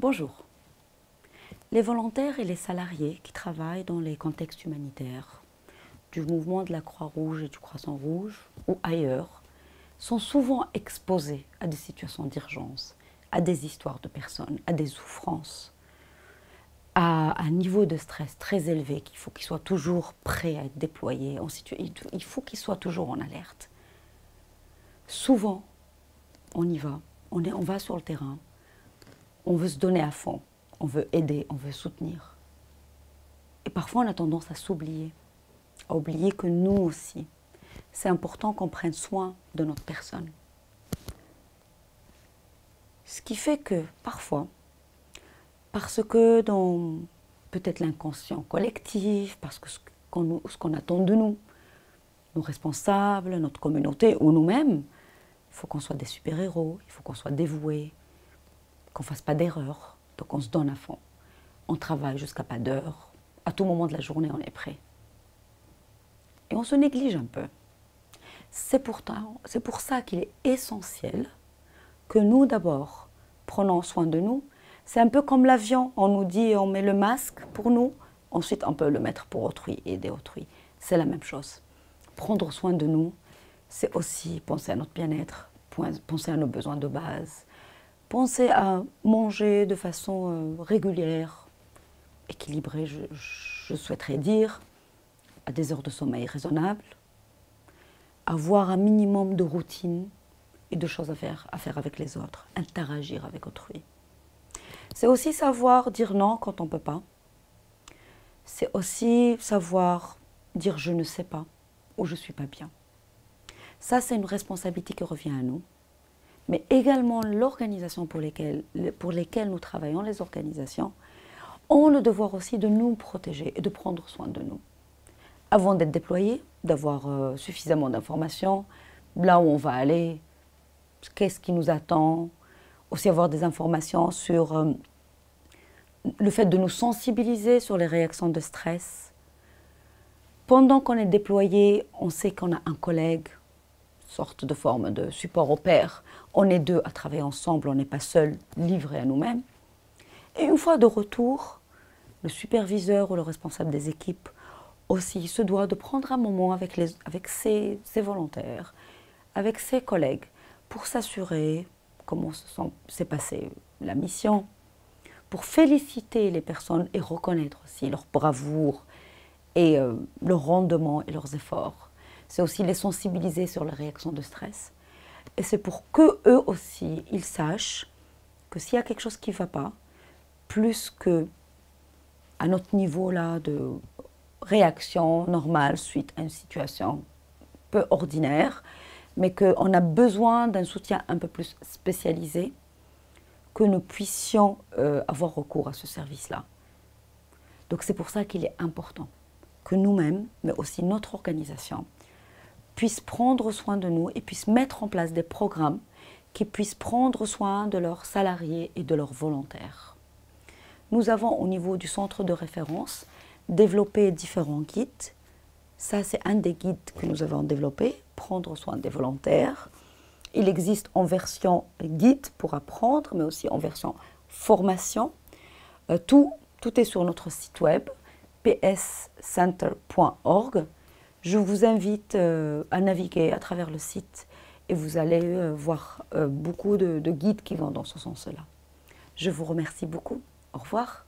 Bonjour. Les volontaires et les salariés qui travaillent dans les contextes humanitaires, du mouvement de la Croix-Rouge et du Croissant-Rouge ou ailleurs, sont souvent exposés à des situations d'urgence, à des histoires de personnes, à des souffrances, à un niveau de stress très élevé qu'il faut qu'ils soient toujours prêts à être déployés, il faut qu'ils soient toujours en alerte. Souvent, on y va, on va sur le terrain, on veut se donner à fond, on veut aider, on veut soutenir. Et parfois, on a tendance à s'oublier, à oublier que nous aussi, c'est important qu'on prenne soin de notre personne. Ce qui fait que parfois, parce que dans peut-être l'inconscient collectif, parce que ce qu'on attend de nous, nos responsables, notre communauté ou nous-mêmes, il faut qu'on soit des super-héros, il faut qu'on soit dévoués, qu'on ne fasse pas d'erreur, donc on se donne à fond. On travaille jusqu'à pas d'heure, à tout moment de la journée on est prêt. Et on se néglige un peu. C'est pour ça qu'il est essentiel que nous d'abord prenons soin de nous. C'est un peu comme l'avion, on nous dit on met le masque pour nous, ensuite on peut le mettre pour autrui, aider autrui. C'est la même chose. Prendre soin de nous, c'est aussi penser à notre bien-être, penser à nos besoins de base, penser à manger de façon régulière, équilibrée, je souhaiterais dire, à des heures de sommeil raisonnables, avoir un minimum de routine et de choses à faire avec les autres, interagir avec autrui. C'est aussi savoir dire non quand on ne peut pas. C'est aussi savoir dire je ne sais pas ou je ne suis pas bien. Ça, c'est une responsabilité qui revient à nous. Mais également l'organisation pour lesquelles nous travaillons, les organisations, ont le devoir aussi de nous protéger et de prendre soin de nous. Avant d'être déployés, d'avoir suffisamment d'informations, là où on va aller, qu'est-ce qui nous attend, aussi avoir des informations sur le fait de nous sensibiliser sur les réactions de stress. Pendant qu'on est déployé, on sait qu'on a un collègue, sorte de forme de support au pair. On est deux à travailler ensemble, on n'est pas seul, livré à nous-mêmes. Et une fois de retour, le superviseur ou le responsable des équipes aussi se doit de prendre un moment avec ses volontaires, avec ses collègues, pour s'assurer comment s'est passée la mission, pour féliciter les personnes et reconnaître aussi leur bravoure et leur rendement et leurs efforts. C'est aussi les sensibiliser sur les réactions de stress. Et c'est pour qu'eux aussi, ils sachent que s'il y a quelque chose qui ne va pas, plus que à notre niveau là de réaction normale suite à une situation peu ordinaire, mais qu'on a besoin d'un soutien un peu plus spécialisé, que nous puissions avoir recours à ce service-là. Donc c'est pour ça qu'il est important que nous-mêmes, mais aussi notre organisation, puissent prendre soin de nous et puissent mettre en place des programmes qui puissent prendre soin de leurs salariés et de leurs volontaires. Nous avons au niveau du centre de référence développé différents guides. Ça, c'est un des guides que nous avons développé, prendre soin des volontaires. Il existe en version guide pour apprendre, mais aussi en version formation. Tout est sur notre site web, pscenter.org. Je vous invite à naviguer à travers le site et vous allez voir beaucoup de guides qui vont dans ce sens-là. Je vous remercie beaucoup. Au revoir.